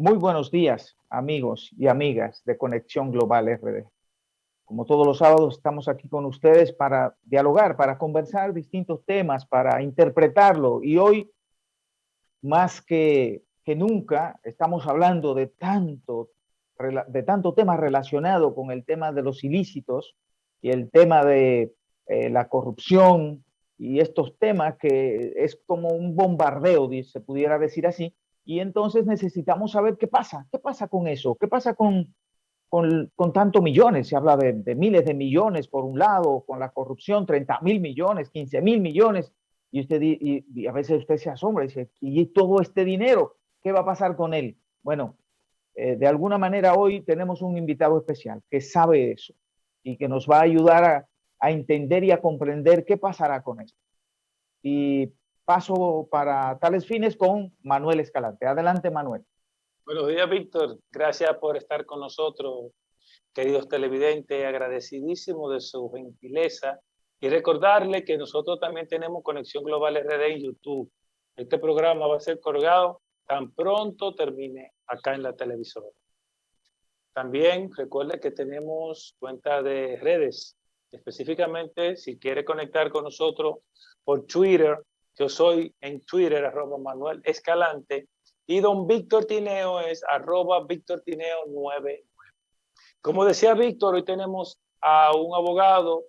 Muy buenos días, amigos y amigas de Conexión Global RD. Como todos los sábados, estamos aquí con ustedes para dialogar, para conversar distintos temas, para interpretarlo. Y hoy, más que nunca, estamos hablando de tanto tema relacionado con el tema de los ilícitos y el tema de la corrupción y estos temas que es como un bombardeo, se pudiera decir así. Y entonces necesitamos saber qué pasa con eso, qué pasa con tantos millones. Se habla de miles de millones por un lado, con la corrupción 30.000 millones, 15.000 millones, y a veces usted se asombra y dice, ¿y todo este dinero? ¿Qué va a pasar con él? Bueno, de alguna manera hoy tenemos un invitado especial que sabe eso y que nos va a ayudar a entender y a comprender qué pasará con esto. Y paso para tales fines con Manuel Escalante. Adelante, Manuel. Buenos días, Víctor. Gracias por estar con nosotros, queridos televidentes. Agradecidísimo de su gentileza. Y recordarle que nosotros también tenemos Conexión Global RD en YouTube. Este programa va a ser colgado tan pronto termine acá en la televisora. También recuerde que tenemos cuenta de redes. Específicamente, si quiere conectar con nosotros por Twitter, yo soy en Twitter, @Manuel Escalante, y don Víctor Tineo es @VíctorTineo9. Como decía Víctor, hoy tenemos a un abogado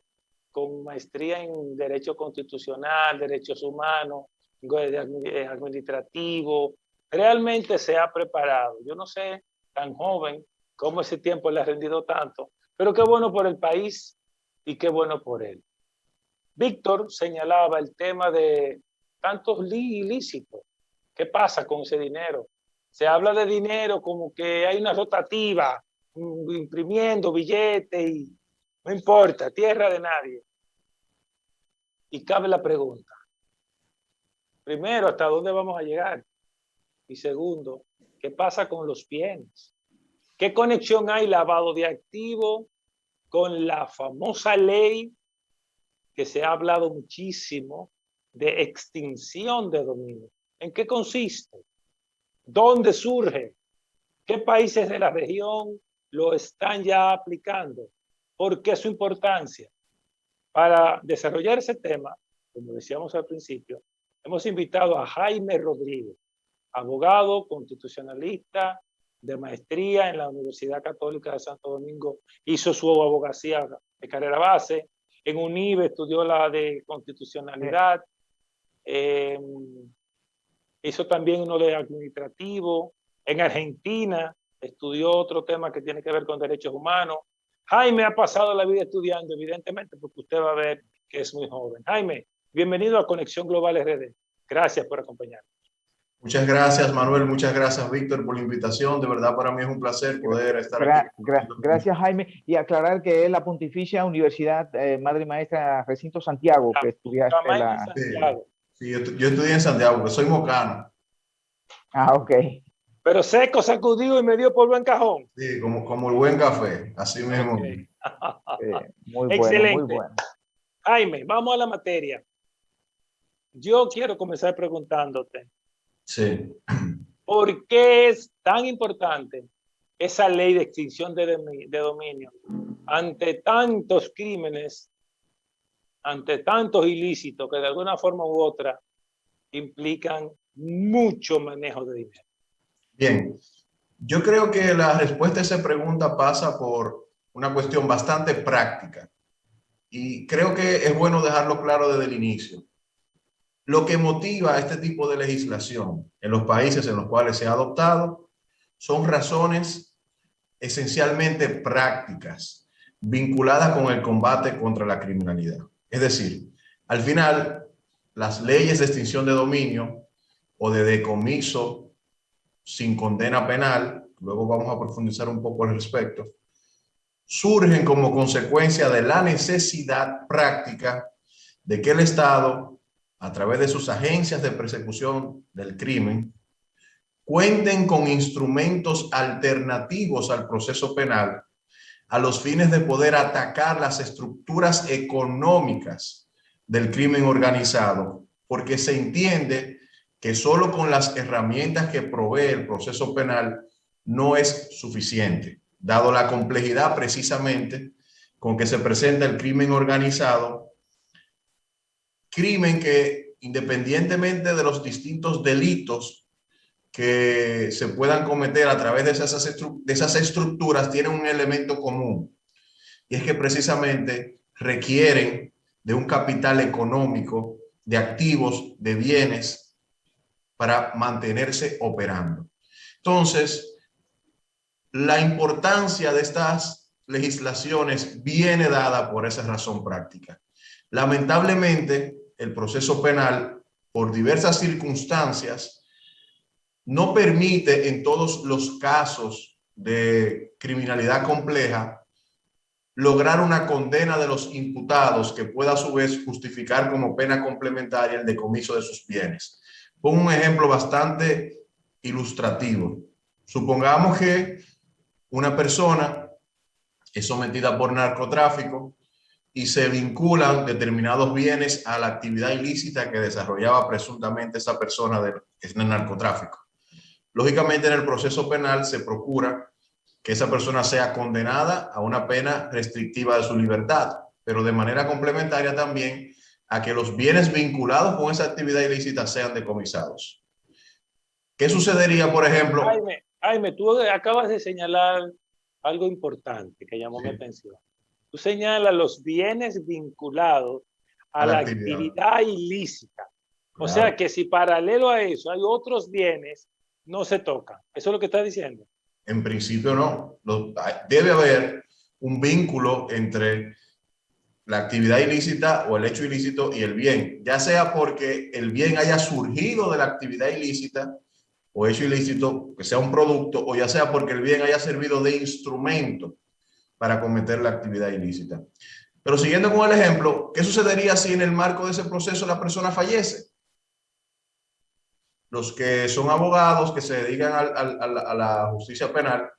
con maestría en Derecho Constitucional, Derechos Humanos, administrativo. Realmente se ha preparado. Yo no sé, tan joven, cómo ese tiempo le ha rendido tanto, pero qué bueno por el país y qué bueno por él. Víctor señalaba el tema de tantos ilícitos. ¿Qué pasa con ese dinero? Se habla de dinero como que hay una rotativa, imprimiendo billetes y no importa, tierra de nadie. Y cabe la pregunta. Primero, ¿hasta dónde vamos a llegar? Y segundo, ¿qué pasa con los bienes? ¿Qué conexión hay lavado de activos con la famosa ley que se ha hablado muchísimo de extinción de dominio? ¿En qué consiste? ¿Dónde surge? ¿Qué países de la región lo están ya aplicando? ¿Por qué su importancia? Para desarrollar ese tema, como decíamos al principio, hemos invitado a Jaime Rodríguez, abogado constitucionalista de maestría en la Universidad Católica de Santo Domingo. Hizo su abogacía de carrera base. En UNIBE estudió la de constitucionalidad. Hizo también uno de administrativo. En Argentina estudió otro tema que tiene que ver con derechos humanos. Jaime ha pasado la vida estudiando, evidentemente, porque usted va a ver que es muy joven. Jaime, bienvenido a Conexión Global RD. Gracias por acompañarnos. Muchas gracias, Manuel. Muchas gracias, Víctor, por la invitación. De verdad, para mí es un placer poder estar aquí. Gracias, Jaime. Y aclarar que es la Pontificia Universidad Madre y Maestra Recinto Santiago, que estudiaste Sí, yo estudié en Santiago, que soy mocano. Ok. Pero seco, sacudido y medio polvo en cajón. Sí, como el buen café, así mismo. Okay. Muy excelente. Muy bueno. Jaime, vamos a la materia. Yo quiero comenzar preguntándote. Sí. ¿Por qué es tan importante esa ley de extinción de dominio ante tantos crímenes, ante tantos ilícitos que de alguna forma u otra implican mucho manejo de dinero? Bien, yo creo que la respuesta a esa pregunta pasa por una cuestión bastante práctica y creo que es bueno dejarlo claro desde el inicio. Lo que motiva este tipo de legislación en los países en los cuales se ha adoptado son razones esencialmente prácticas vinculadas con el combate contra la criminalidad. Es decir, al final, las leyes de extinción de dominio o de decomiso sin condena penal, luego vamos a profundizar un poco al respecto, surgen como consecuencia de la necesidad práctica de que el Estado, a través de sus agencias de persecución del crimen, cuenten con instrumentos alternativos al proceso penal a los fines de poder atacar las estructuras económicas del crimen organizado, porque se entiende que solo con las herramientas que provee el proceso penal no es suficiente, dado la complejidad precisamente con que se presenta el crimen organizado, crimen que independientemente de los distintos delitos que se puedan cometer a través de esas estructuras, tienen un elemento común, y es que precisamente requieren de un capital económico, de activos, de bienes, para mantenerse operando. Entonces, la importancia de estas legislaciones viene dada por esa razón práctica. Lamentablemente, el proceso penal, por diversas circunstancias, no permite en todos los casos de criminalidad compleja lograr una condena de los imputados que pueda a su vez justificar como pena complementaria el decomiso de sus bienes. Pongo un ejemplo bastante ilustrativo. Supongamos que una persona es sometida por narcotráfico y se vinculan determinados bienes a la actividad ilícita que desarrollaba presuntamente esa persona en el narcotráfico. Lógicamente, en el proceso penal se procura que esa persona sea condenada a una pena restrictiva de su libertad, pero de manera complementaria también a que los bienes vinculados con esa actividad ilícita sean decomisados. ¿Qué sucedería, por ejemplo? Jaime, tú acabas de señalar algo importante que llamó mi atención. Tú señalas los bienes vinculados a la actividad ilícita. O sea que si paralelo a eso hay otros bienes, no se tocan. ¿Eso es lo que estás diciendo? En principio no. Debe haber un vínculo entre la actividad ilícita o el hecho ilícito y el bien, ya sea porque el bien haya surgido de la actividad ilícita o hecho ilícito, que sea un producto, o ya sea porque el bien haya servido de instrumento para cometer la actividad ilícita. Pero siguiendo con el ejemplo, ¿qué sucedería si en el marco de ese proceso la persona fallece? Los que son abogados que se dedican a la justicia penal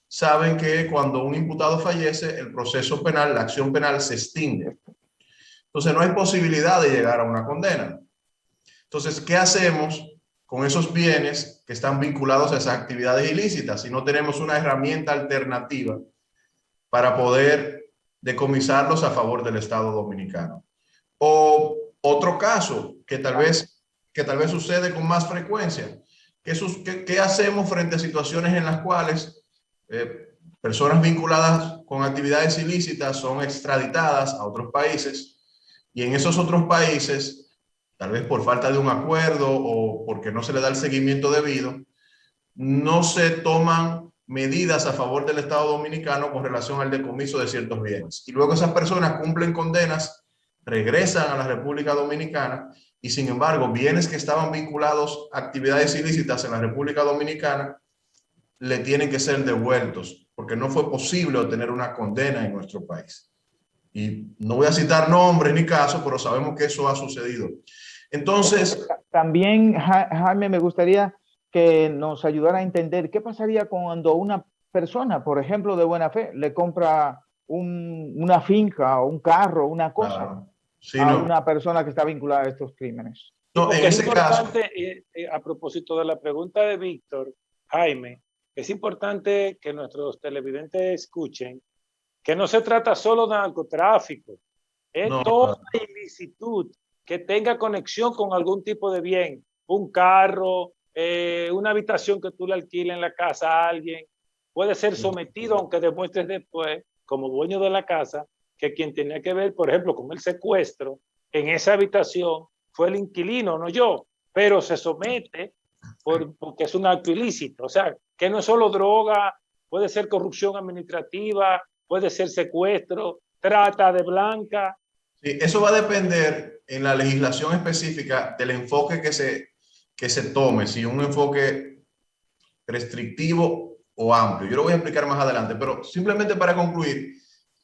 saben que cuando un imputado fallece, el proceso penal, la acción penal se extingue. Entonces no hay posibilidad de llegar a una condena. Entonces, ¿qué hacemos con esos bienes que están vinculados a esas actividades ilícitas si no tenemos una herramienta alternativa para poder decomisarlos a favor del Estado dominicano? O otro caso que tal vez sucede con más frecuencia. ¿Qué hacemos frente a situaciones en las cuales personas vinculadas con actividades ilícitas son extraditadas a otros países y en esos otros países, tal vez por falta de un acuerdo o porque no se le da el seguimiento debido, no se toman medidas a favor del Estado dominicano con relación al decomiso de ciertos bienes? Y luego esas personas cumplen condenas, regresan a la República Dominicana y sin embargo bienes que estaban vinculados a actividades ilícitas en la República Dominicana le tienen que ser devueltos porque no fue posible obtener una condena en nuestro país. Y no voy a citar nombres ni casos, pero sabemos que eso ha sucedido. Entonces, también, Jaime, me gustaría que nos ayudara a entender qué pasaría cuando una persona, por ejemplo, de buena fe, le compra una finca o un carro, una cosa, una persona que está vinculada a estos crímenes. No, en ese caso, a propósito de la pregunta de Víctor, Jaime, es importante que nuestros televidentes escuchen que no se trata solo de narcotráfico, es toda ilicitud que tenga conexión con algún tipo de bien, un carro, una habitación que tú le alquiles en la casa a alguien, puede ser sometido, aunque demuestres después, como dueño de la casa, que quien tenía que ver, por ejemplo, con el secuestro en esa habitación fue el inquilino, no yo, pero se somete porque es un acto ilícito. O sea, que no es solo droga, puede ser corrupción administrativa, puede ser secuestro, trata de blanca. Sí, eso va a depender en la legislación específica del enfoque que se tome, si un enfoque restrictivo o amplio. Yo lo voy a explicar más adelante, pero simplemente para concluir,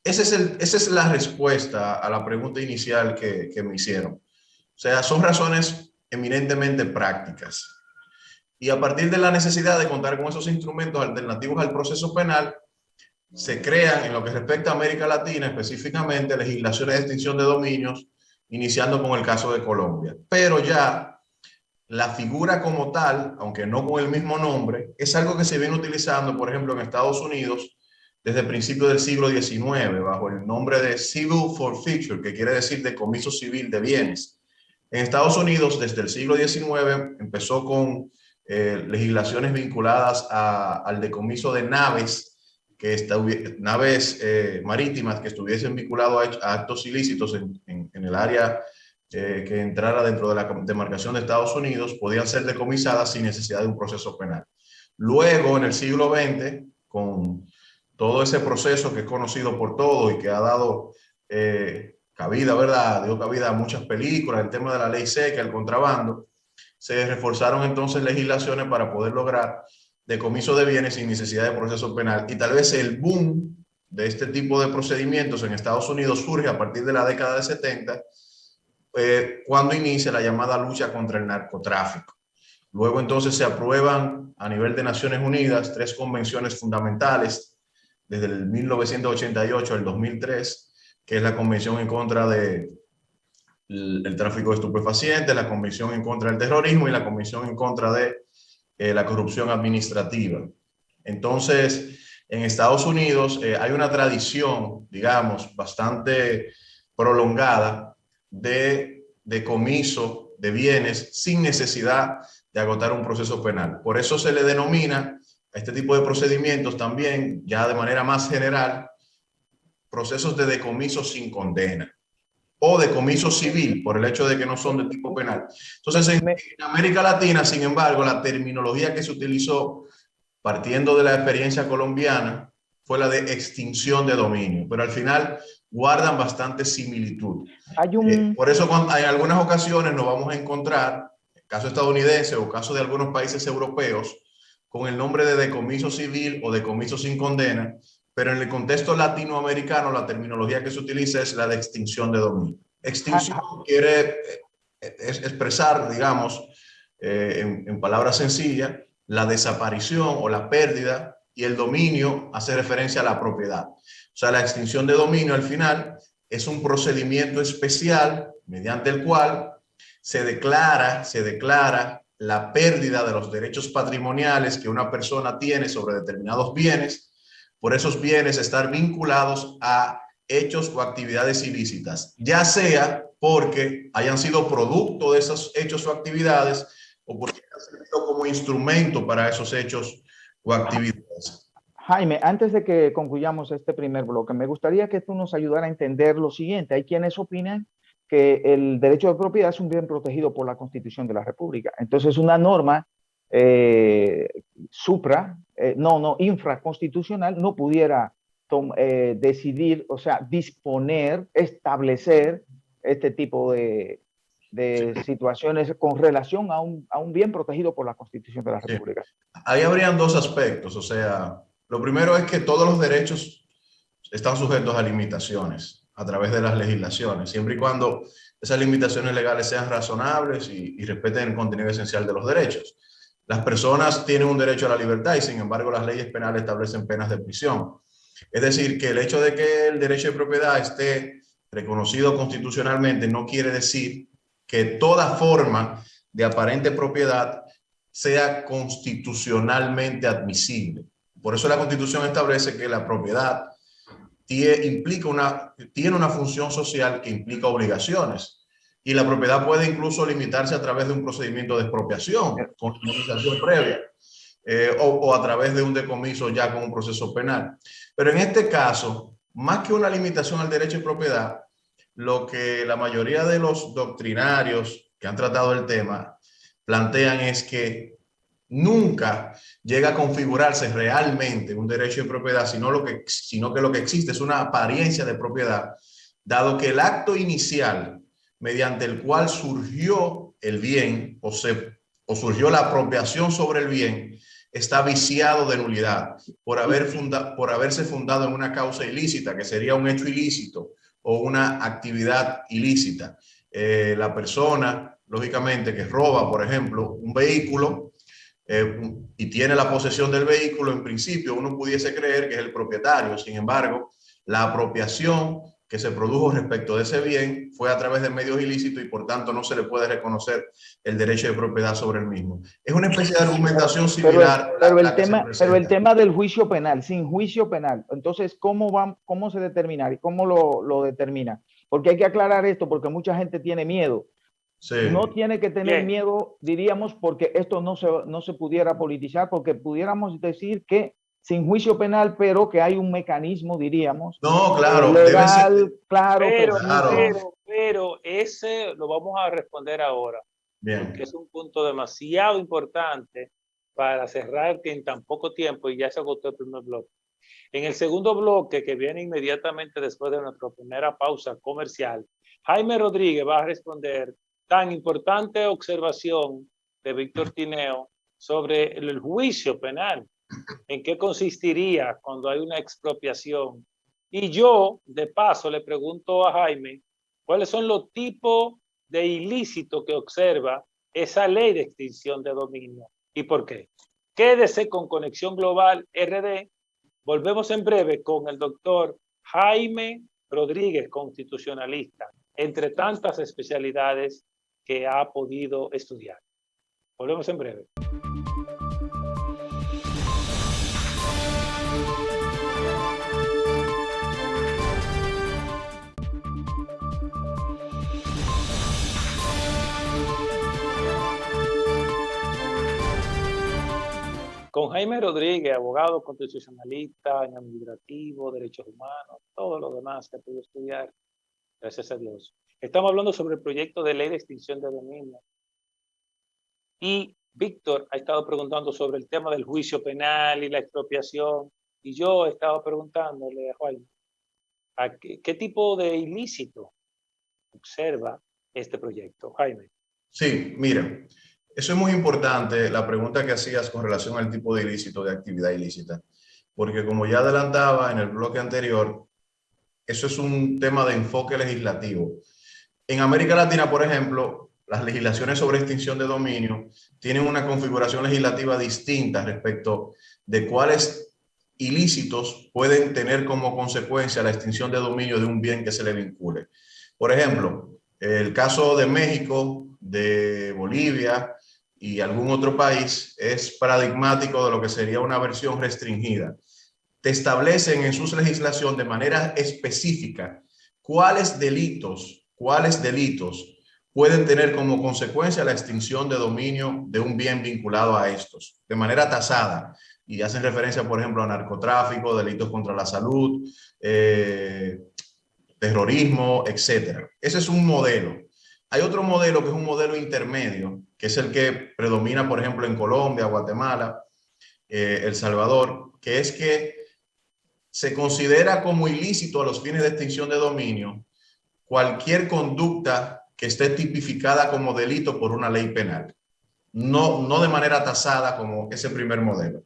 esa es la respuesta a la pregunta inicial que me hicieron. O sea, son razones eminentemente prácticas. Y a partir de la necesidad de contar con esos instrumentos alternativos al proceso penal, se crean, en lo que respecta a América Latina, específicamente legislaciones de extinción de dominios, iniciando con el caso de Colombia. Pero ya la figura como tal, aunque no con el mismo nombre, es algo que se viene utilizando, por ejemplo, en Estados Unidos desde principios del siglo XIX, bajo el nombre de Civil Forfeiture, que quiere decir decomiso civil de bienes. En Estados Unidos, desde el siglo XIX, empezó con legislaciones vinculadas al decomiso de naves, naves marítimas que estuviesen vinculadas a actos ilícitos en el área que entrara dentro de la demarcación de Estados Unidos, podían ser decomisadas sin necesidad de un proceso penal. Luego, en el siglo XX, con todo ese proceso que es conocido por todos y que ha dado cabida, ¿verdad? Dio cabida a muchas películas, el tema de la ley seca, el contrabando, se reforzaron entonces legislaciones para poder lograr decomiso de bienes sin necesidad de proceso penal. Y tal vez el boom de este tipo de procedimientos en Estados Unidos surge a partir de la década de 70, cuando inicia la llamada lucha contra el narcotráfico. Luego entonces se aprueban a nivel de Naciones Unidas 3 convenciones fundamentales desde el 1988 al 2003, que es la Convención en contra del tráfico de estupefacientes, la Convención en contra del terrorismo y la Convención en contra de la corrupción administrativa. Entonces, en Estados Unidos hay una tradición, digamos, bastante prolongada de decomiso de bienes sin necesidad de agotar un proceso penal. Por eso se le denomina a este tipo de procedimientos también, ya de manera más general, procesos de decomiso sin condena o decomiso civil, por el hecho de que no son de tipo penal. Entonces, en América Latina, sin embargo, la terminología que se utilizó partiendo de la experiencia colombiana fue la de extinción de dominio, pero al final guardan bastante similitud. Por eso en algunas ocasiones nos vamos a encontrar, en caso estadounidense o caso de algunos países europeos, con el nombre de decomiso civil o decomiso sin condena, pero en el contexto latinoamericano la terminología que se utiliza es la de extinción de dominio. Extinción quiere expresar, digamos, en palabras sencillas, la desaparición o la pérdida, y el dominio hace referencia a la propiedad. O sea, la extinción de dominio al final es un procedimiento especial mediante el cual se declara la pérdida de los derechos patrimoniales que una persona tiene sobre determinados bienes, por esos bienes estar vinculados a hechos o actividades ilícitas, ya sea porque hayan sido producto de esos hechos o actividades o porque hayan servido como instrumento para esos hechos o actividades. Jaime, antes de que concluyamos este primer bloque, me gustaría que tú nos ayudaras a entender lo siguiente. Hay quienes opinan que el derecho de propiedad es un bien protegido por la Constitución de la República. Entonces, una norma infraconstitucional no pudiera decidir, o sea, disponer, establecer este tipo de situaciones con relación a un bien protegido por la Constitución de la República. Sí. Ahí habrían 2 aspectos. O sea, lo primero es que todos los derechos están sujetos a limitaciones a través de las legislaciones, siempre y cuando esas limitaciones legales sean razonables y respeten el contenido esencial de los derechos. Las personas tienen un derecho a la libertad y, sin embargo, las leyes penales establecen penas de prisión. Es decir, que el hecho de que el derecho de propiedad esté reconocido constitucionalmente no quiere decir que toda forma de aparente propiedad sea constitucionalmente admisible. Por eso la Constitución establece que la propiedad tiene una función social que implica obligaciones, y la propiedad puede incluso limitarse a través de un procedimiento de expropiación con autorización previa o a través de un decomiso ya con un proceso penal. Pero en este caso, más que una limitación al derecho de propiedad, lo que la mayoría de los doctrinarios que han tratado el tema plantean es que nunca llega a configurarse realmente un derecho de propiedad, sino que lo que existe es una apariencia de propiedad, dado que el acto inicial mediante el cual surgió el bien o surgió la apropiación sobre el bien está viciado de nulidad por haberse fundado en una causa ilícita, que sería un hecho ilícito o una actividad ilícita. La persona, lógicamente, que roba, por ejemplo, un vehículo y tiene la posesión del vehículo, en principio uno pudiese creer que es el propietario. Sin embargo, la apropiación que se produjo respecto de ese bien fue a través de medios ilícitos y por tanto no se le puede reconocer el derecho de propiedad sobre el mismo. Es una especie de argumentación similar pero el tema del juicio penal, sin juicio penal, entonces, ¿cómo se determina y cómo lo determina? Porque hay que aclarar esto porque mucha gente tiene miedo. Sí. No tiene que tener miedo, diríamos, porque esto no se pudiera politizar, porque pudiéramos decir que sin juicio penal, pero que hay un mecanismo, diríamos. No, claro. Legal, claro. Pero ese lo vamos a responder ahora. Bien. Porque es un punto demasiado importante para cerrar que en tan poco tiempo y ya se agotó el primer bloque. En el segundo bloque, que viene inmediatamente después de nuestra primera pausa comercial, Jaime Rodríguez va a responder tan importante observación de Víctor Tineo sobre el juicio penal. ¿En qué consistiría cuando hay una expropiación? Y yo, de paso, le pregunto a Jaime, ¿cuáles son los tipos de ilícito que observa esa ley de extinción de dominio? ¿Y por qué? Quédese con Conexión Global RD. Volvemos en breve con el doctor Jaime Rodríguez, constitucionalista, entre tantas especialidades que ha podido estudiar. Volvemos en breve. Con Jaime Rodríguez, abogado constitucionalista, en administrativo, derechos humanos, todo lo demás que ha podido estudiar, gracias a Dios. Estamos hablando sobre el proyecto de ley de extinción de dominio. Y Víctor ha estado preguntando sobre el tema del juicio penal y la expropiación. Y yo he estado preguntándole a Jaime, ¿qué tipo de ilícito observa este proyecto? Jaime. Sí, mira. Eso es muy importante, la pregunta que hacías con relación al tipo de ilícito, de actividad ilícita, porque como ya adelantaba en el bloque anterior, eso es un tema de enfoque legislativo. En América Latina, por ejemplo, las legislaciones sobre extinción de dominio tienen una configuración legislativa distinta respecto de cuáles ilícitos pueden tener como consecuencia la extinción de dominio de un bien que se le vincule. Por ejemplo, el caso de México, de Bolivia y algún otro país es paradigmático de lo que sería una versión restringida. Te establecen en su legislación de manera específica cuáles delitos pueden tener como consecuencia la extinción de dominio de un bien vinculado a estos, de manera tasada. Y hacen referencia, por ejemplo, a narcotráfico, delitos contra la salud, terrorismo, etc. Ese es un modelo. Hay otro modelo que es un modelo intermedio, que es el que predomina, por ejemplo, en Colombia, Guatemala, El Salvador, que es que se considera como ilícito a los fines de extinción de dominio cualquier conducta que esté tipificada como delito por una ley penal, no de manera tasada como ese primer modelo.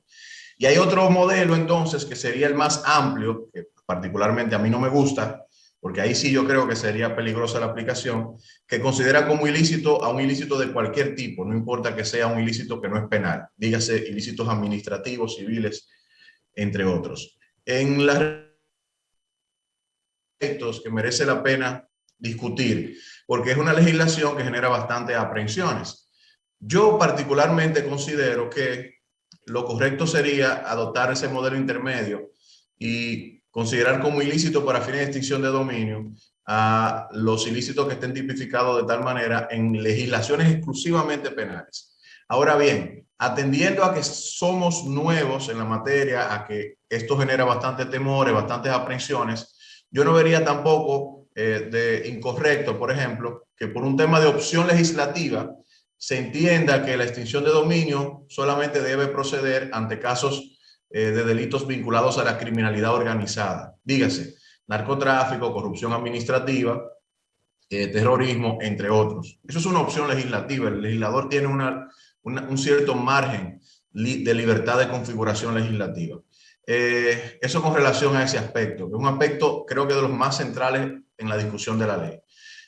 Y hay otro modelo entonces que sería el más amplio, que particularmente a mí no me gusta, porque ahí sí yo creo que sería peligrosa la aplicación, que considera como ilícito a un ilícito de cualquier tipo, no importa que sea un ilícito que no es penal, dígase ilícitos administrativos, civiles, entre otros. En los aspectos que merece la pena discutir, porque es una legislación que genera bastantes aprehensiones. Yo particularmente considero que lo correcto sería adoptar ese modelo intermedio y considerar como ilícito para fines de extinción de dominio a los ilícitos que estén tipificados de tal manera en legislaciones exclusivamente penales. Ahora bien, atendiendo a que somos nuevos en la materia, a que esto genera bastantes temores, bastantes aprehensiones, yo no vería tampoco de incorrecto, por ejemplo, que por un tema de opción legislativa se entienda que la extinción de dominio solamente debe proceder ante casos de delitos vinculados a la criminalidad organizada. Dígase, narcotráfico, corrupción administrativa, terrorismo, entre otros. Eso es una opción legislativa. El legislador tiene un cierto margen de libertad de configuración legislativa. Eso con relación a ese aspecto, que es un aspecto creo que de los más centrales en la discusión de la ley.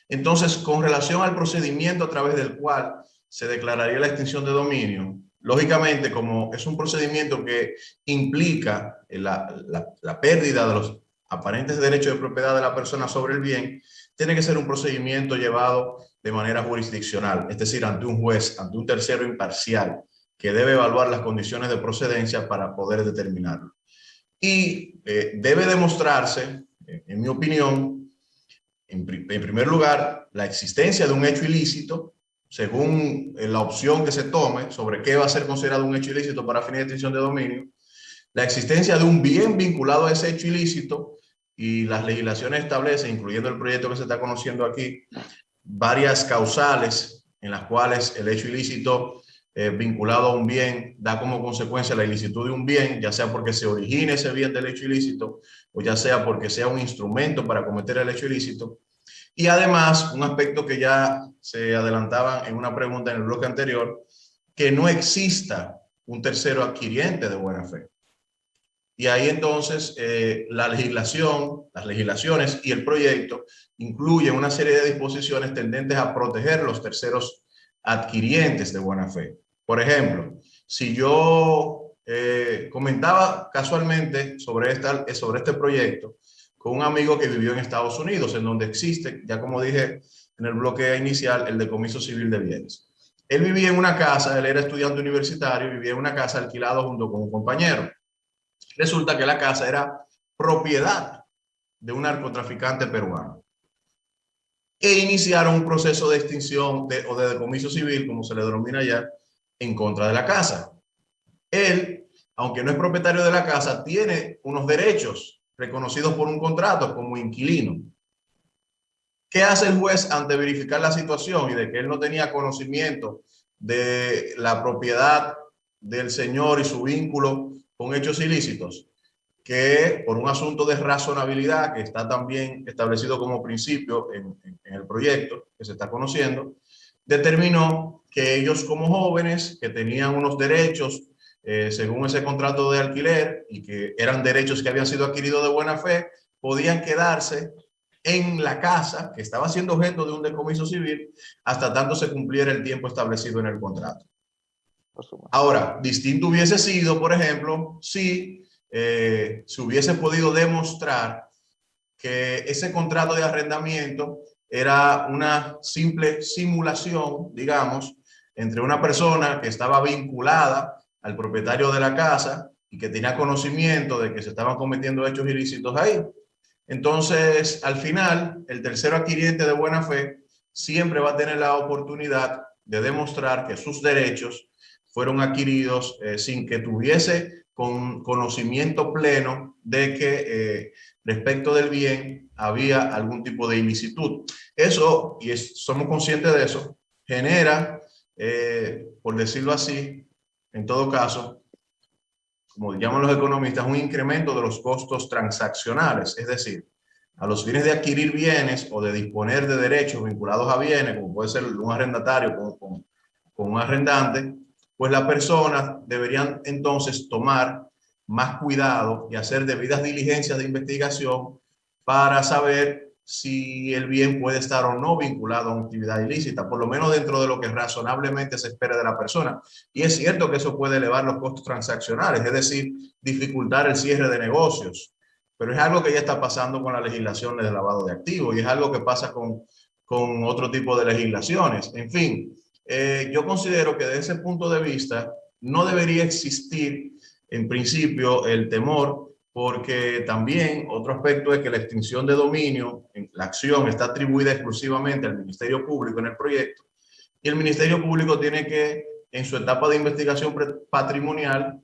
Entonces, con relación al procedimiento a través del cual se declararía la extinción de dominio, lógicamente, como es un procedimiento que implica la pérdida aparentes derechos de propiedad de la persona sobre el bien, tiene que ser un procedimiento llevado de manera jurisdiccional, es decir, ante un juez, ante un tercero imparcial, que debe evaluar las condiciones de procedencia para poder determinarlo. Y debe demostrarse, en mi opinión, en primer lugar, la existencia de un hecho ilícito, según la opción que se tome sobre qué va a ser considerado un hecho ilícito para fines de extinción de dominio, la existencia de un bien vinculado a ese hecho ilícito, y las legislaciones establecen, incluyendo el proyecto que se está conociendo aquí, varias causales en las cuales el hecho ilícito vinculado a un bien da como consecuencia la ilicitud de un bien, ya sea porque se origine ese bien del hecho ilícito o ya sea porque sea un instrumento para cometer el hecho ilícito. Y además, un aspecto que ya se adelantaba en una pregunta en el bloque anterior, que no exista un tercero adquiriente de buena fe. Y ahí entonces la legislación, las legislaciones y el proyecto incluyen una serie de disposiciones tendentes a proteger los terceros adquirientes de buena fe. Por ejemplo, si yo comentaba casualmente sobre este proyecto con un amigo que vivió en Estados Unidos, en donde existe, ya como dije en el bloque inicial, el decomiso civil de bienes. Él vivía en una casa, él era estudiante universitario, vivía en una casa alquilada junto con un compañero. Resulta que la casa era propiedad de un narcotraficante peruano. E iniciaron un proceso de extinción o de decomiso civil, como se le denomina ya, en contra de la casa. Él, aunque no es propietario de la casa, tiene unos derechos reconocidos por un contrato como inquilino. ¿Qué hace el juez ante verificar la situación y de que él no tenía conocimiento de la propiedad del señor y su vínculo con hechos ilícitos? Que por un asunto de razonabilidad que está también establecido como principio en el proyecto que se está conociendo, determinó que ellos como jóvenes que tenían unos derechos según ese contrato de alquiler y que eran derechos que habían sido adquiridos de buena fe, podían quedarse en la casa que estaba siendo objeto de un decomiso civil hasta tanto se cumpliera el tiempo establecido en el contrato. Ahora, distinto hubiese sido, por ejemplo, si se hubiese podido demostrar que ese contrato de arrendamiento era una simple simulación, digamos, entre una persona que estaba vinculada al propietario de la casa y que tenía conocimiento de que se estaban cometiendo hechos ilícitos ahí. Entonces, al final, el tercero adquiriente de buena fe siempre va a tener la oportunidad de demostrar que sus derechos fueron adquiridos sin que tuviese conocimiento pleno de que respecto del bien había algún tipo de ilicitud. Eso, y somos conscientes de eso, genera, por decirlo así, en todo caso, como llaman los economistas, un incremento de los costos transaccionales, es decir, a los fines de adquirir bienes o de disponer de derechos vinculados a bienes, como puede ser un arrendatario con un arrendante, pues las personas deberían entonces tomar más cuidado y hacer debidas diligencias de investigación para saber si el bien puede estar o no vinculado a una actividad ilícita, por lo menos dentro de lo que razonablemente se espera de la persona. Y es cierto que eso puede elevar los costos transaccionales, es decir, dificultar el cierre de negocios, pero es algo que ya está pasando con la legislación de lavado de activos y es algo que pasa con otro tipo de legislaciones. En fin, yo considero que desde ese punto de vista no debería existir en principio el temor, porque también otro aspecto es que la extinción de dominio, la acción está atribuida exclusivamente al Ministerio Público en el proyecto y el Ministerio Público tiene que, en su etapa de investigación patrimonial,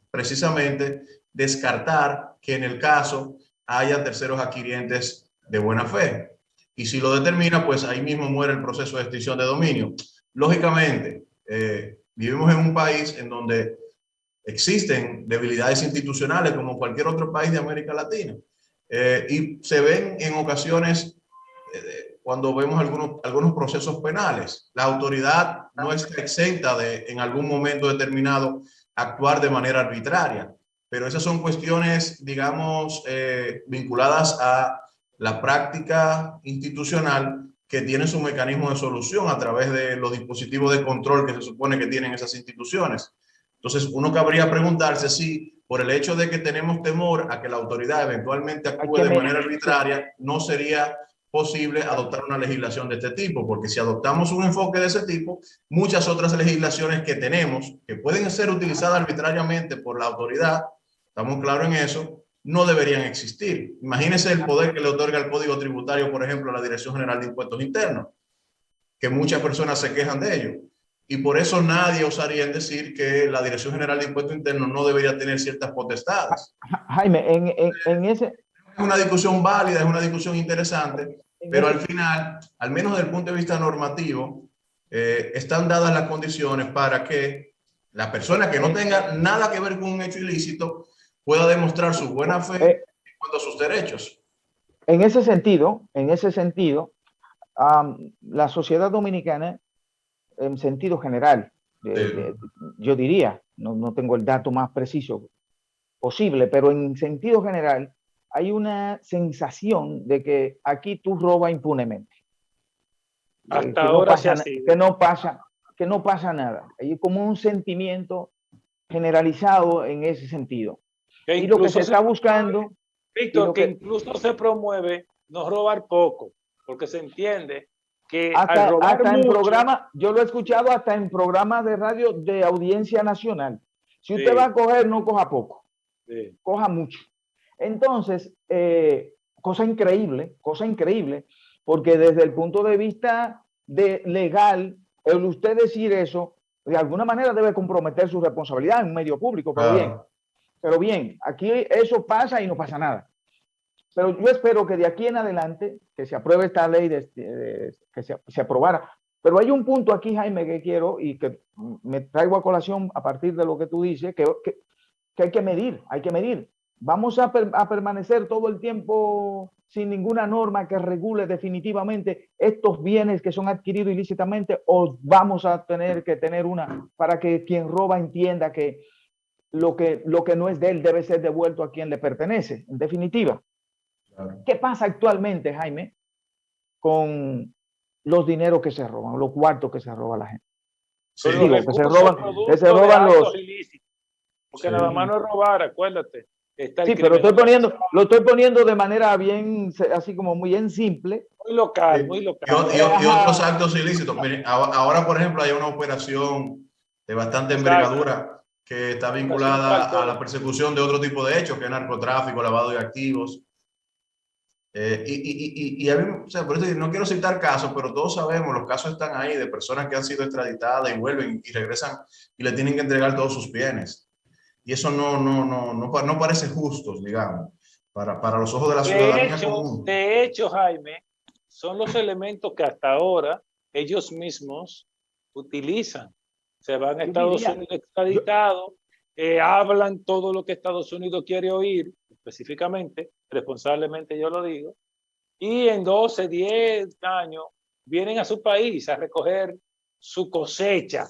precisamente descartar que en el caso haya terceros adquirientes de buena fe. Y si lo determina, pues ahí mismo muere el proceso de extinción de dominio. Lógicamente, vivimos en un país en donde existen debilidades institucionales como cualquier otro país de América Latina. Y se ven en ocasiones cuando vemos algunos procesos penales. La autoridad no está exenta de, en algún momento determinado, actuar de manera arbitraria. Pero esas son cuestiones, digamos, vinculadas a la práctica institucional que tiene su mecanismo de solución a través de los dispositivos de control que se supone que tienen esas instituciones. Entonces, uno cabría preguntarse si por el hecho de que tenemos temor a que la autoridad eventualmente actúe de manera arbitraria, no sería posible adoptar una legislación de este tipo, porque si adoptamos un enfoque de ese tipo, muchas otras legislaciones que tenemos, que pueden ser utilizadas arbitrariamente por la autoridad, estamos claros en eso, no deberían existir. Imagínense el poder que le otorga el Código Tributario, por ejemplo, a la Dirección General de Impuestos Internos, que muchas personas se quejan de ello. Y por eso nadie osaría en decir que la Dirección General de Impuestos Internos no debería tener ciertas potestades. Jaime, en ese... Es una discusión válida, es una discusión interesante, pero al final, al menos desde el punto de vista normativo, están dadas las condiciones para que la persona que no tenga nada que ver con un hecho ilícito pueda demostrar su buena fe en cuanto a sus derechos. En ese sentido, la sociedad dominicana, en sentido general, yo diría, no tengo el dato más preciso posible, pero en sentido general, hay una sensación de que aquí tú robas impunemente. Hasta ahora que no pasa nada. Hay como un sentimiento generalizado en ese sentido. Y lo que se está buscando... Víctor, que incluso se promueve no robar poco, porque se entiende que hasta en mucho, programa, yo lo he escuchado hasta en programas de radio de audiencia nacional. Si usted va a coger, no coja poco, coja mucho. Entonces, cosa increíble, porque desde el punto de vista legal, el usted decir eso, de alguna manera debe comprometer su responsabilidad en un medio público, pero bien, aquí eso pasa y no pasa nada. Pero yo espero que de aquí en adelante, que se apruebe esta ley, que se aprobara. Pero hay un punto aquí, Jaime, que quiero y que me traigo a colación a partir de lo que tú dices, que hay que medir. ¿Vamos a permanecer todo el tiempo sin ninguna norma que regule definitivamente estos bienes que son adquiridos ilícitamente, o vamos a tener que tener una para que quien roba entienda que lo que no es de él debe ser devuelto a quien le pertenece, en definitiva? Claro. ¿Qué pasa actualmente, Jaime, con los dineros que se roban, los cuartos que se roba la gente? Sí, digo, que se roban los ilícitos. Porque nada más no es robar, acuérdate. Sí, pero lo estoy poniendo de manera bien, así como muy en simple. Muy local, muy local. Y otros actos ilícitos. Miren, ahora, por ejemplo, hay una operación de bastante envergadura que está vinculada a la persecución de otro tipo de hechos, que es narcotráfico, lavado de activos. Y a mí, o sea, por eso no quiero citar casos, pero todos sabemos, los casos están ahí de personas que han sido extraditadas y vuelven y regresan y le tienen que entregar todos sus bienes. Y eso no parece justo, digamos, para los ojos de la ciudadanía común. De hecho, Jaime, son los elementos que hasta ahora ellos mismos utilizan. Se van a Estados Unidos extraditados, hablan todo lo que Estados Unidos quiere oír, específicamente, responsablemente yo lo digo, y en 12, 10 años vienen a su país a recoger su cosecha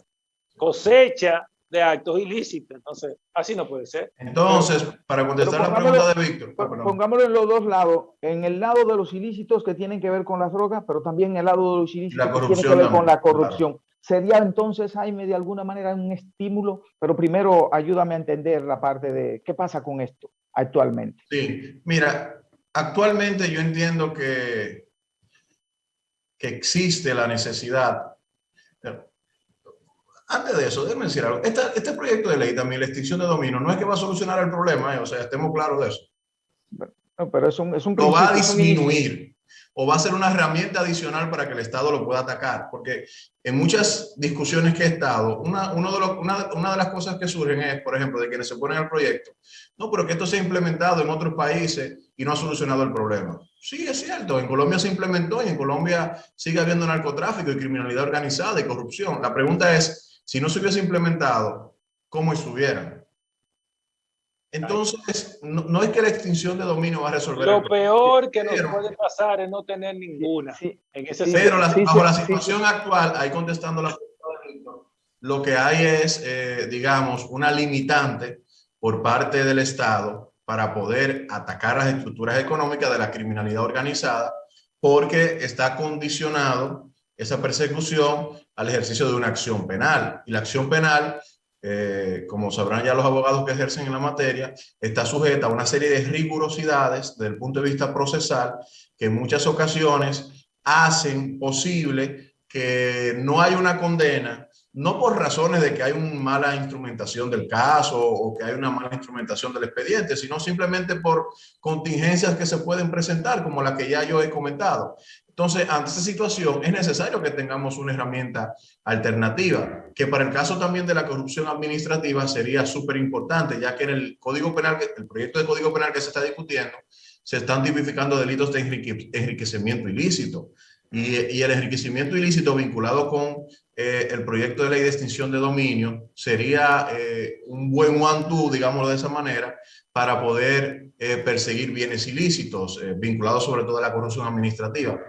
de actos ilícitos. Entonces, así no puede ser. Entonces, para contestar la pregunta de Víctor. Pongámoslo en los dos lados. En el lado de los ilícitos que tienen que ver con las drogas, pero también en el lado de los ilícitos que tienen que ver con la corrupción. Claro. Sería entonces, Jaime, de alguna manera un estímulo, pero primero ayúdame a entender la parte de qué pasa con esto actualmente. Sí, mira, actualmente yo entiendo que existe la necesidad. Antes de eso, déjenme decir algo. Este proyecto de ley también, la extinción de dominio, no es que va a solucionar el problema, o sea, estemos claros de eso. No, pero es un lo va a disminuir o va a ser una herramienta adicional para que el Estado lo pueda atacar. Porque en muchas discusiones que he estado, una de las cosas que surgen es, por ejemplo, de quienes se oponen al proyecto, no, pero que esto se ha implementado en otros países y no ha solucionado el problema. Sí, es cierto, en Colombia se implementó y en Colombia sigue habiendo narcotráfico y criminalidad organizada y corrupción. La pregunta es, si no se hubiese implementado, ¿cómo estuvieran? Entonces, no es que la extinción de dominio va a resolver. Lo peor que nos puede pasar es no tener ninguna. Pero bajo la situación actual, ahí contestando la pregunta de Víctor, lo que hay es, digamos, una limitante por parte del Estado para poder atacar las estructuras económicas de la criminalidad organizada, porque está condicionado esa persecución al ejercicio de una acción penal. Y la acción penal como sabrán ya los abogados que ejercen en la materia, está sujeta a una serie de rigurosidades desde el punto de vista procesal que en muchas ocasiones hacen posible que no haya una condena, no por razones de que hay una mala instrumentación del caso o que hay una mala instrumentación del expediente, sino simplemente por contingencias que se pueden presentar, como la que ya yo he comentado. Entonces, ante esta situación, es necesario que tengamos una herramienta alternativa, que para el caso también de la corrupción administrativa sería súper importante, ya que en el Código Penal, el proyecto de Código Penal que se está discutiendo, se están tipificando delitos de enriquecimiento ilícito. Y el enriquecimiento ilícito vinculado con el proyecto de ley de extinción de dominio sería un buen one-two, digámoslo de esa manera, para poder perseguir bienes ilícitos vinculados sobre todo a la corrupción administrativa.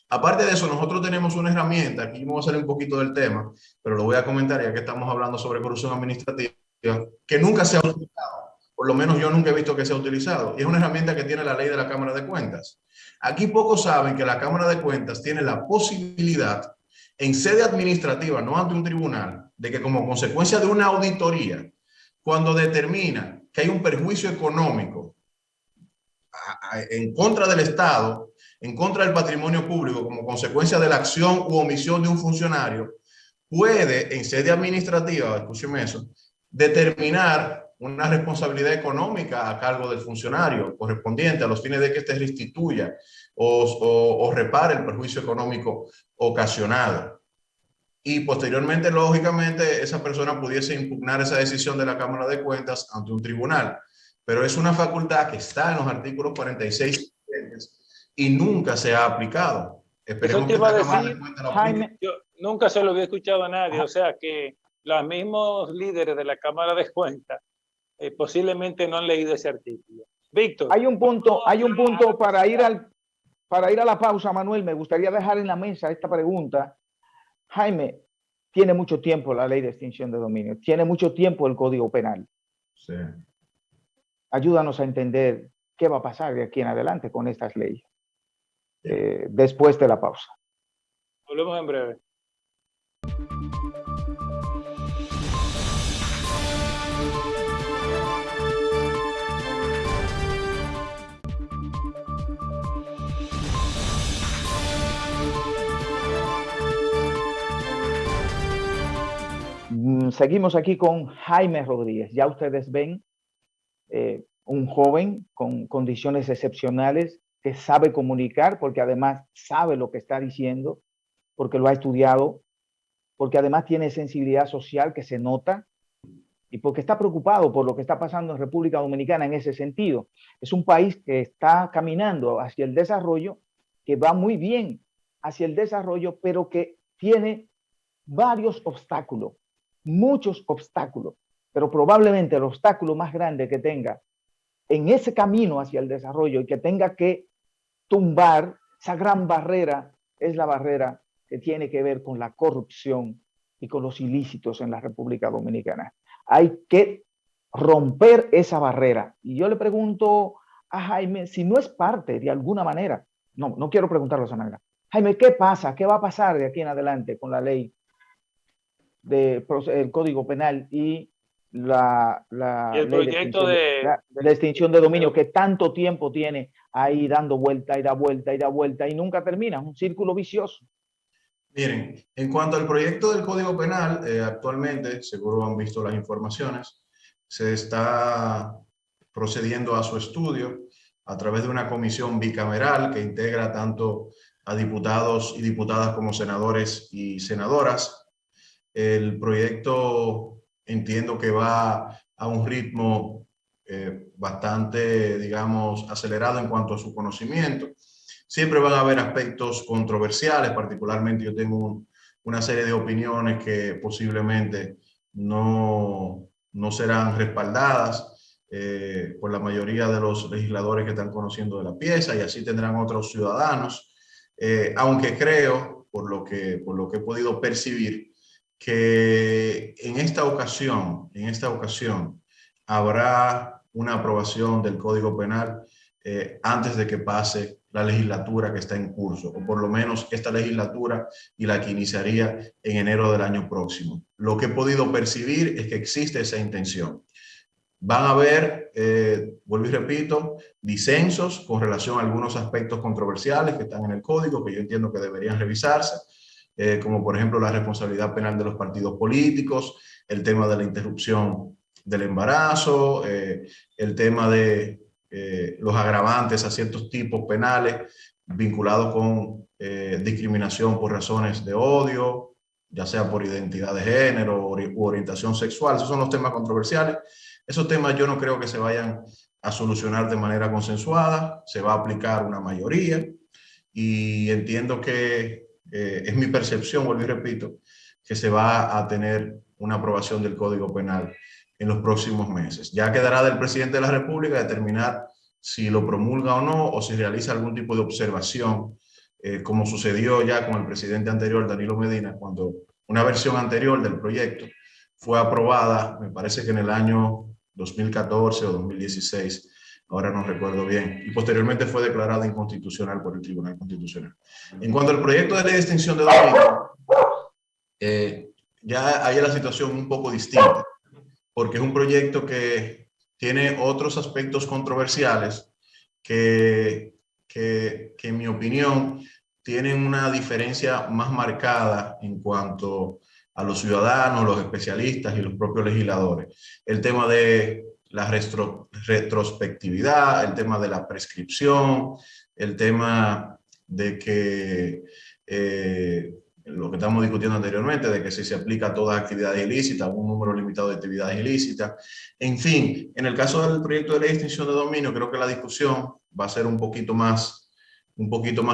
Aparte de eso, nosotros tenemos una herramienta, aquí vamos a salir un poquito del tema, pero lo voy a comentar ya que estamos hablando sobre corrupción administrativa, que nunca se ha utilizado, por lo menos yo nunca he visto que se ha utilizado, y es una herramienta que tiene la ley de la Cámara de Cuentas. Aquí pocos saben que la Cámara de Cuentas tiene la posibilidad, en sede administrativa, no ante un tribunal, de que como consecuencia de una auditoría, cuando determina que hay un perjuicio económico en contra del Estado, en contra del patrimonio público, como consecuencia de la acción u omisión de un funcionario, puede, en sede administrativa, escúcheme eso, determinar una responsabilidad económica a cargo del funcionario correspondiente a los fines de que éste restituya o repare el perjuicio económico ocasionado. Y posteriormente, lógicamente, esa persona pudiese impugnar esa decisión de la Cámara de Cuentas ante un tribunal. Pero es una facultad que está en los artículos 46 y nunca se ha aplicado. Esperemos que la Cámara de Cuentas lo aplique. Yo nunca se lo había escuchado a nadie, o sea que los mismos líderes de la Cámara de Cuentas posiblemente no han leído ese artículo. Víctor. Hay un punto para ir a la pausa, Manuel. Me gustaría dejar en la mesa esta pregunta. Jaime, tiene mucho tiempo la ley de extinción de dominio, tiene mucho tiempo el Código Penal. Sí. Ayúdanos a entender qué va a pasar de aquí en adelante con estas leyes después de la pausa. Volvemos en breve. Seguimos aquí con Jaime Rodríguez. Ya ustedes ven un joven con condiciones excepcionales que sabe comunicar, porque además sabe lo que está diciendo, porque lo ha estudiado, porque además tiene sensibilidad social que se nota y porque está preocupado por lo que está pasando en República Dominicana en ese sentido. Es un país que está caminando hacia el desarrollo, que va muy bien hacia el desarrollo, pero que tiene varios obstáculos, muchos obstáculos, pero probablemente el obstáculo más grande que tenga en ese camino hacia el desarrollo y que tenga que tumbar esa gran barrera es la barrera que tiene que ver con la corrupción y con los ilícitos en la República Dominicana. Hay que romper esa barrera. Y yo le pregunto a Jaime si no es parte de alguna manera, no quiero preguntarlo de esa manera. Jaime, ¿qué pasa? ¿Qué va a pasar de aquí en adelante con la ley del Código Penal y el proyecto de extinción de dominio que tanto tiempo tiene ahí dando vuelta y da vuelta y da vuelta y nunca termina? Es un círculo vicioso. Miren, en cuanto al proyecto del Código Penal, actualmente, seguro han visto las informaciones, se está procediendo a su estudio a través de una comisión bicameral que integra tanto a diputados y diputadas como senadores y senadoras. El proyecto entiendo que va a un ritmo bastante, digamos, acelerado en cuanto a su conocimiento. Siempre van a haber aspectos controversiales, particularmente yo tengo una serie de opiniones que posiblemente no serán respaldadas por la mayoría de los legisladores que están conociendo de la pieza, y así tendrán otros ciudadanos, aunque creo, por lo que he podido percibir, que en esta ocasión habrá una aprobación del Código Penal antes de que pase la legislatura que está en curso, o por lo menos esta legislatura y la que iniciaría en enero del año próximo. Lo que he podido percibir es que existe esa intención. Van a haber, vuelvo y repito, disensos con relación a algunos aspectos controversiales que están en el código, que yo entiendo que deberían revisarse, como por ejemplo la responsabilidad penal de los partidos políticos, el tema de la interrupción del embarazo, el tema de los agravantes a ciertos tipos penales vinculados con discriminación por razones de odio, ya sea por identidad de género u orientación sexual. Esos son los temas controversiales. Esos temas yo no creo que se vayan a solucionar de manera consensuada, se va a aplicar una mayoría y entiendo que es mi percepción, vuelvo y repito, que se va a tener una aprobación del Código Penal en los próximos meses. Ya quedará del presidente de la República determinar si lo promulga o no, o si realiza algún tipo de observación, como sucedió ya con el presidente anterior, Danilo Medina, cuando una versión anterior del proyecto fue aprobada, me parece que en el año 2014 o 2016, ahora no recuerdo bien, y posteriormente fue declarada inconstitucional por el Tribunal Constitucional. En cuanto al proyecto de ley de extinción de dominio, ya hay la situación un poco distinta, porque es un proyecto que tiene otros aspectos controversiales que en mi opinión tienen una diferencia más marcada en cuanto a los ciudadanos, los especialistas y los propios legisladores. El tema de la retrospectividad, el tema de la prescripción, el tema de que lo que estamos discutiendo anteriormente, de que si se aplica a todas actividades ilícitas, un número limitado de actividades ilícitas. En fin, en el caso del proyecto de ley de extinción de dominio, creo que la discusión va a ser un poquito más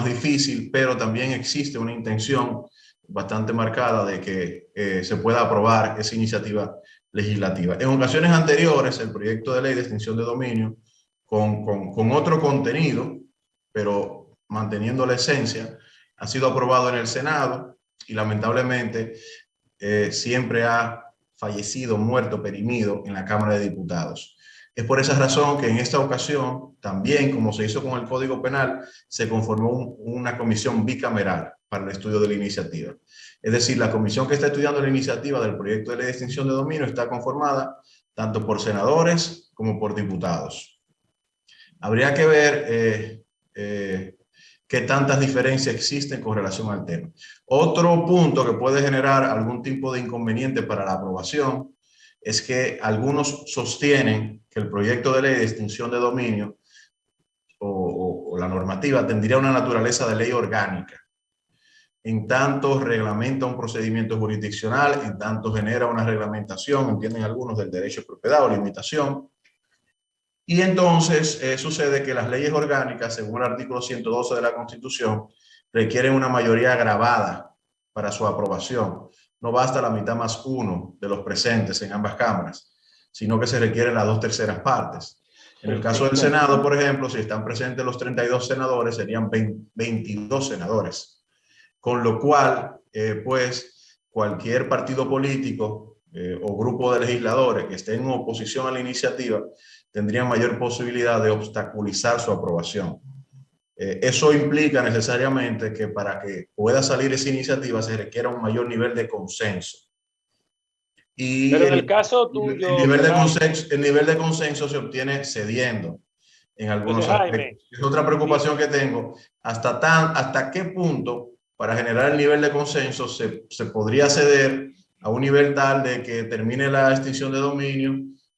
difícil, pero también existe una intención bastante marcada de que se pueda aprobar esa iniciativa legislativa. En ocasiones anteriores, el proyecto de ley de extinción de dominio, con otro contenido, pero manteniendo la esencia, ha sido aprobado en el Senado y lamentablemente siempre ha fallecido, muerto, perimido en la Cámara de Diputados. Es por esa razón que en esta ocasión, también como se hizo con el Código Penal, se conformó una comisión bicameral para el estudio de la iniciativa. Es decir, la comisión que está estudiando la iniciativa del proyecto de ley de extinción de dominio está conformada tanto por senadores como por diputados. Habría que ver qué tantas diferencias existen con relación al tema. Otro punto que puede generar algún tipo de inconveniente para la aprobación es que algunos sostienen que el proyecto de ley de extinción de dominio o la normativa tendría una naturaleza de ley orgánica. En tanto reglamenta un procedimiento jurisdiccional, en tanto genera una reglamentación, entienden algunos, del derecho de propiedad o limitación. Y entonces sucede que las leyes orgánicas, según el artículo 112 de la Constitución, requieren una mayoría agravada para su aprobación. No basta la mitad más uno de los presentes en ambas cámaras, sino que se requieren las 2/3 partes. En el caso del Senado, por ejemplo, si están presentes los 32 senadores, serían 22 senadores. Con lo cual, pues, cualquier partido político o grupo de legisladores que esté en oposición a la iniciativa tendrían mayor posibilidad de obstaculizar su aprobación. Eso implica necesariamente que para que pueda salir esa iniciativa se requiera un mayor nivel de consenso. Y pero en el caso tuyo, el nivel de consenso se obtiene cediendo en algunos aspectos. Es otra preocupación que tengo. ¿Hasta qué punto para generar el nivel de consenso se podría ceder a un nivel tal de que termine la extinción de dominio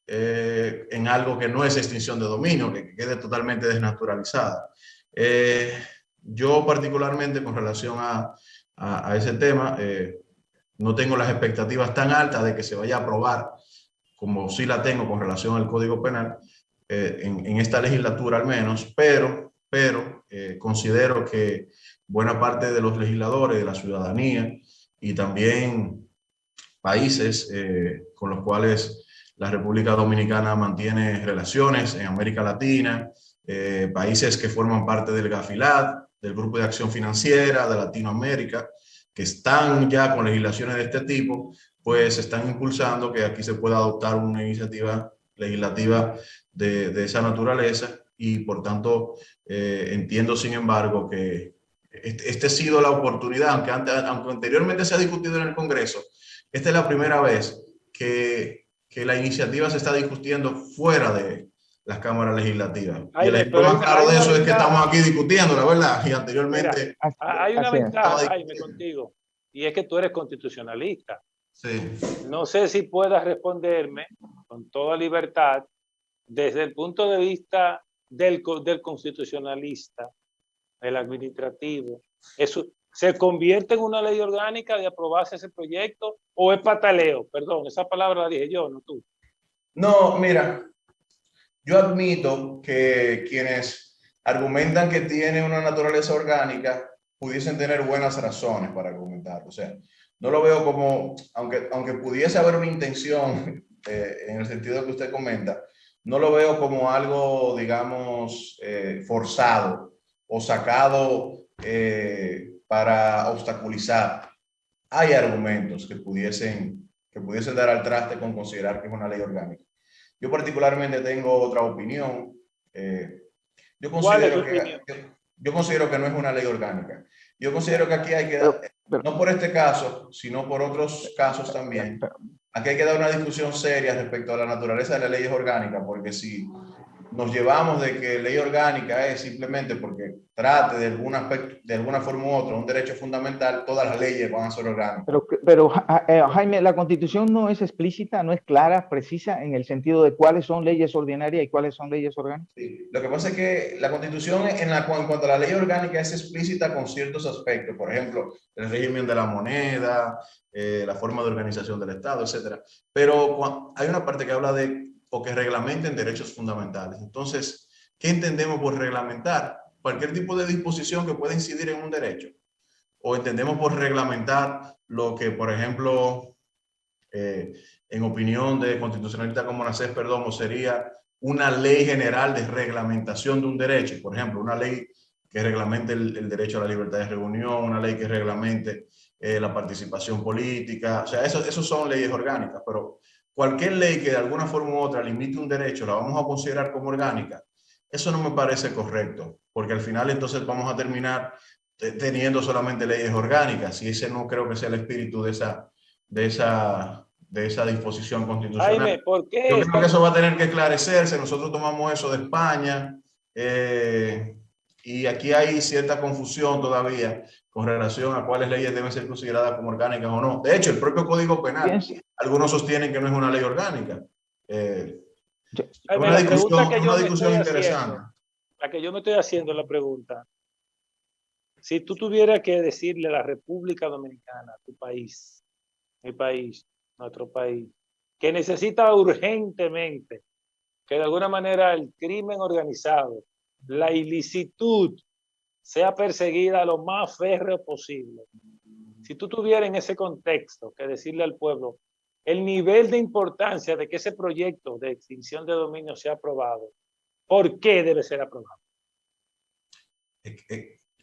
en algo que no es extinción de dominio, que quede totalmente desnaturalizada? Yo particularmente con relación a ese tema, no tengo las expectativas tan altas de que se vaya a aprobar, como sí la tengo con relación al Código Penal, en esta legislatura al menos, pero considero que buena parte de los legisladores, de la ciudadanía y también países con los cuales la República Dominicana mantiene relaciones en América Latina, países que forman parte del GAFILAT, del Grupo de Acción Financiera de Latinoamérica, que están ya con legislaciones de este tipo, pues están impulsando que aquí se pueda adoptar una iniciativa legislativa de esa naturaleza y por tanto entiendo, sin embargo, que esta ha sido la oportunidad, aunque anteriormente se ha discutido en el Congreso, esta es la primera vez que la iniciativa se está discutiendo fuera de las cámaras legislativas. Y el ejemplo más claro de eso es que estamos aquí discutiendo, la verdad, y anteriormente... Mira, hay una ventaja, Jaime, contigo, y es que tú eres constitucionalista. Sí. No sé si puedas responderme con toda libertad desde el punto de vista del constitucionalista, el administrativo. ¿Eso se convierte en una ley orgánica de aprobarse ese proyecto o es pataleo? Perdón, esa palabra la dije yo, no tú. No, mira, yo admito que quienes argumentan que tiene una naturaleza orgánica pudiesen tener buenas razones para argumentar. O sea, no lo veo como, aunque pudiese haber una intención en el sentido que usted comenta, no lo veo como algo, digamos, forzado o sacado para obstaculizar. Hay argumentos que pudiesen dar al traste con considerar que es una ley orgánica. Yo particularmente tengo otra opinión. Yo considero que no es una ley orgánica. Yo considero que aquí hay que dar, no por este caso, sino por otros casos también, aquí hay que dar una discusión seria respecto a la naturaleza de las leyes orgánicas, porque si nos llevamos de que ley orgánica es simplemente porque trate de alguna forma u otra un derecho fundamental, todas las leyes van a ser orgánicas. Pero Jaime, la Constitución no es explícita, no es clara, precisa en el sentido de cuáles son leyes ordinarias y cuáles son leyes orgánicas. Sí. Lo que pasa es que la Constitución en cuanto a la ley orgánica es explícita con ciertos aspectos, por ejemplo, el régimen de la moneda, la forma de organización del Estado, etcétera. Pero hay una parte que habla o que reglamenten derechos fundamentales. Entonces, ¿qué entendemos por reglamentar? Cualquier tipo de disposición que pueda incidir en un derecho. O entendemos por reglamentar lo que, por ejemplo, en opinión de constitucionalista como Nacés Perdomo, sería una ley general de reglamentación de un derecho. Por ejemplo, una ley que reglamente el derecho a la libertad de reunión, una ley que reglamente la participación política. O sea, esos son leyes orgánicas, pero cualquier ley que de alguna forma u otra limite un derecho, la vamos a considerar como orgánica. Eso no me parece correcto, porque al final entonces vamos a terminar teniendo solamente leyes orgánicas, y ese no creo que sea el espíritu de esa disposición constitucional. Jaime, ¿por qué? Yo creo que eso va a tener que esclarecerse. Nosotros tomamos eso de España, y aquí hay cierta confusión todavía con relación a cuáles leyes deben ser consideradas como orgánicas o no. De hecho, el propio Código Penal, algunos sostienen que no es una ley orgánica. Es una discusión interesante. La que yo me estoy haciendo la pregunta, si tú tuvieras que decirle a la República Dominicana, tu país, mi país, nuestro país, que necesita urgentemente que de alguna manera el crimen organizado, la ilicitud, sea perseguida lo más férreo posible. Si tú tuvieras en ese contexto que decirle al pueblo el nivel de importancia de que ese proyecto de extinción de dominio sea aprobado, ¿por qué debe ser aprobado?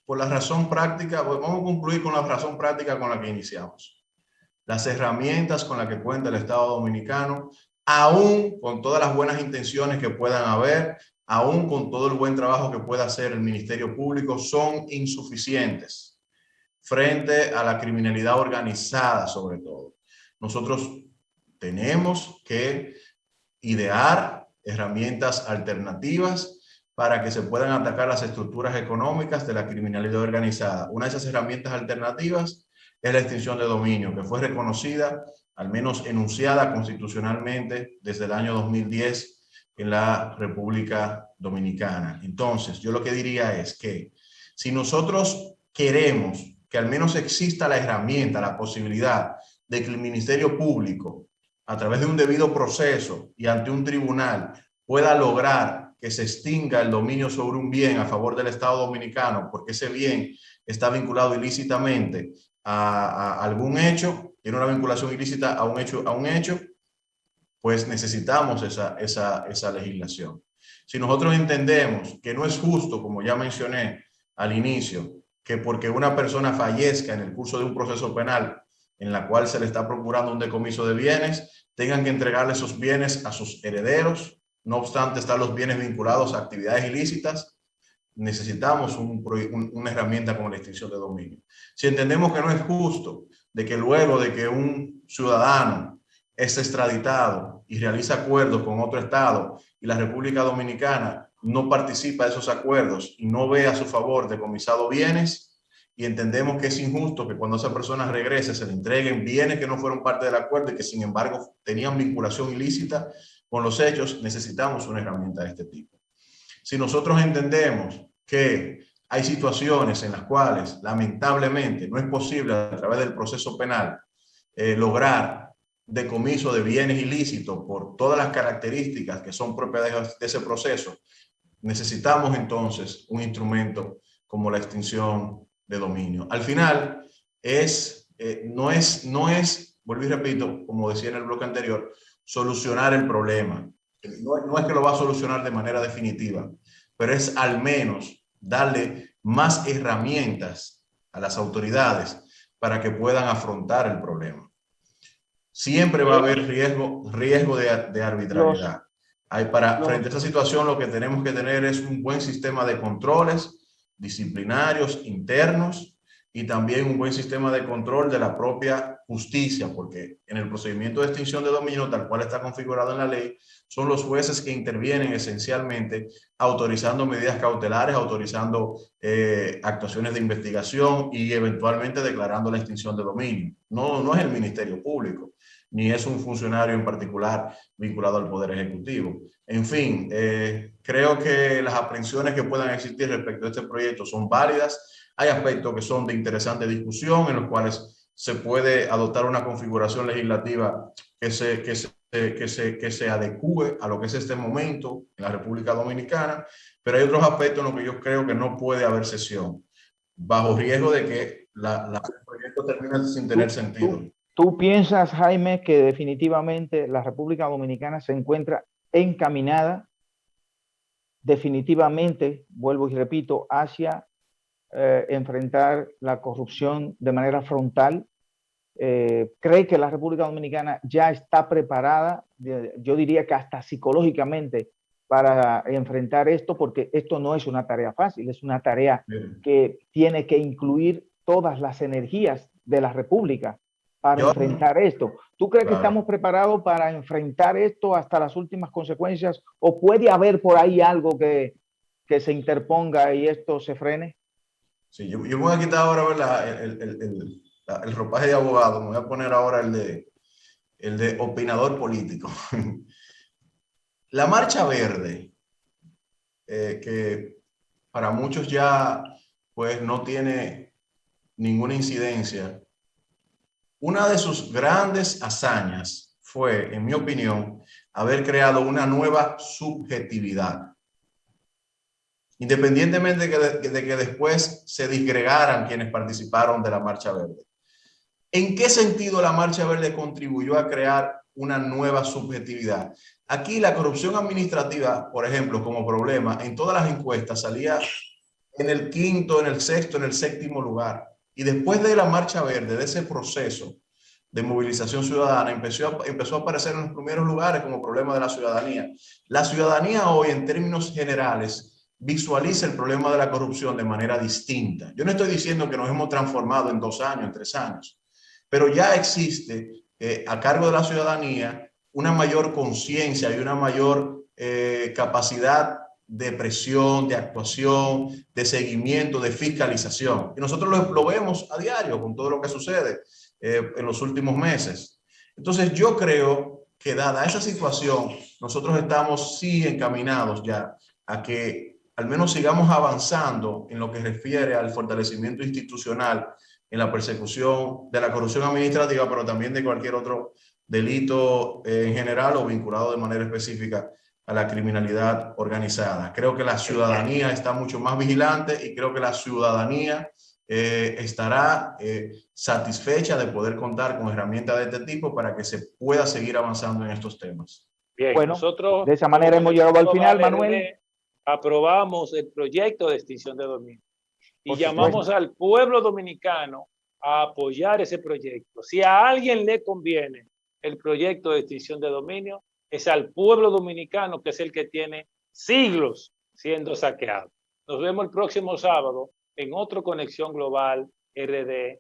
Por la razón práctica, vamos a concluir con la razón práctica con la que iniciamos. Las herramientas con las que cuenta el Estado Dominicano, aún con todas las buenas intenciones que puedan haber, aún con todo el buen trabajo que pueda hacer el Ministerio Público, son insuficientes frente a la criminalidad organizada, sobre todo. Nosotros tenemos que idear herramientas alternativas para que se puedan atacar las estructuras económicas de la criminalidad organizada. Una de esas herramientas alternativas es la extinción de dominio, que fue reconocida, al menos enunciada constitucionalmente desde el año 2010 en la República Dominicana. Entonces, yo lo que diría es que si nosotros queremos que al menos exista la herramienta, la posibilidad de que el Ministerio Público, a través de un debido proceso y ante un tribunal, pueda lograr que se extinga el dominio sobre un bien a favor del Estado Dominicano, porque ese bien está vinculado ilícitamente a algún hecho, tiene una vinculación ilícita a un hecho, pues necesitamos esa legislación. Si nosotros entendemos que no es justo, como ya mencioné al inicio, que porque una persona fallezca en el curso de un proceso penal en la cual se le está procurando un decomiso de bienes, tengan que entregarle esos bienes a sus herederos, No obstante, están los bienes vinculados a actividades ilícitas. Necesitamos una herramienta como la extinción de dominio. Si entendemos que no es justo de que luego de que un ciudadano es extraditado y realiza acuerdos con otro estado y la República Dominicana no participa de esos acuerdos y no ve a su favor decomisado bienes, y entendemos que es injusto que cuando esa persona regrese se le entreguen bienes que no fueron parte del acuerdo y que sin embargo tenían vinculación ilícita con los hechos, necesitamos una herramienta de este tipo. Si nosotros entendemos que hay situaciones en las cuales lamentablemente no es posible a través del proceso penal lograr decomiso de bienes ilícitos por todas las características que son propias de ese proceso, necesitamos entonces un instrumento como la extinción de dominio. Al final, no es, vuelvo y repito, como decía en el bloque anterior, solucionar el problema. No es que lo va a solucionar de manera definitiva, pero es al menos darle más herramientas a las autoridades para que puedan afrontar el problema. Siempre va a haber riesgo de arbitrariedad. Frente a esta situación, lo que tenemos que tener es un buen sistema de controles disciplinarios internos y también un buen sistema de control de la propia justicia, porque en el procedimiento de extinción de dominio, tal cual está configurado en la ley, son los jueces que intervienen esencialmente autorizando medidas cautelares, autorizando actuaciones de investigación y eventualmente declarando la extinción de dominio. No es el Ministerio Público, ni es un funcionario en particular vinculado al Poder Ejecutivo. En fin, creo que las aprensiones que puedan existir respecto a este proyecto son válidas. Hay aspectos que son de interesante discusión en los cuales se puede adoptar una configuración legislativa que se adecue a lo que es este momento en la República Dominicana, pero hay otros aspectos en los que yo creo que no puede haber cesión, bajo riesgo de que el proyecto termine sin tener sentido. ¿Tú piensas, Jaime, que definitivamente la República Dominicana se encuentra encaminada definitivamente, vuelvo y repito, hacia enfrentar la corrupción de manera frontal? ¿Cree que la República Dominicana ya está preparada, yo diría que hasta psicológicamente, para enfrentar esto? Porque esto no es una tarea fácil, es una tarea que tiene que incluir todas las energías de la República para enfrentar esto. ¿Tú crees que estamos preparados para enfrentar esto hasta las últimas consecuencias? ¿O puede haber por ahí algo que se interponga y esto se frene? Sí, yo me voy a quitar ahora, ¿verdad?, el ropaje de abogado. Me voy a poner ahora el de opinador político. La Marcha Verde, que para muchos ya pues no tiene ninguna incidencia, una de sus grandes hazañas fue, en mi opinión, haber creado una nueva subjetividad. Independientemente de que después se disgregaran quienes participaron de la Marcha Verde. ¿En qué sentido la Marcha Verde contribuyó a crear una nueva subjetividad? Aquí la corrupción administrativa, por ejemplo, como problema, en todas las encuestas salía en el quinto, en el sexto, en el séptimo lugar. Y después de la Marcha Verde, de ese proceso de movilización ciudadana, empezó a aparecer en los primeros lugares como problema de la ciudadanía. La ciudadanía hoy, en términos generales, visualiza el problema de la corrupción de manera distinta. Yo no estoy diciendo que nos hemos transformado en 2 años, en 3 años, pero ya existe a cargo de la ciudadanía una mayor conciencia y una mayor capacidad de presión, de actuación, de seguimiento, de fiscalización. Y nosotros lo vemos a diario con todo lo que sucede en los últimos meses. Entonces yo creo que dada esa situación, nosotros estamos sí encaminados ya a que al menos sigamos avanzando en lo que refiere al fortalecimiento institucional en la persecución de la corrupción administrativa, pero también de cualquier otro delito en general o vinculado de manera específica a la criminalidad organizada. Creo que la ciudadanía está mucho más vigilante y creo que la ciudadanía estará satisfecha de poder contar con herramientas de este tipo para que se pueda seguir avanzando en estos temas. Bien, bueno, nosotros de esa manera hemos llegado al final, Manuel. Aprobamos el proyecto de extinción de dominio y llamamos al pueblo dominicano a apoyar ese proyecto. Si a alguien le conviene el proyecto de extinción de dominio, es al pueblo dominicano, que es el que tiene siglos siendo saqueado. Nos vemos el próximo sábado en otro Conexión Global RD,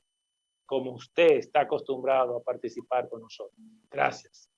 como usted está acostumbrado a participar con nosotros. Gracias.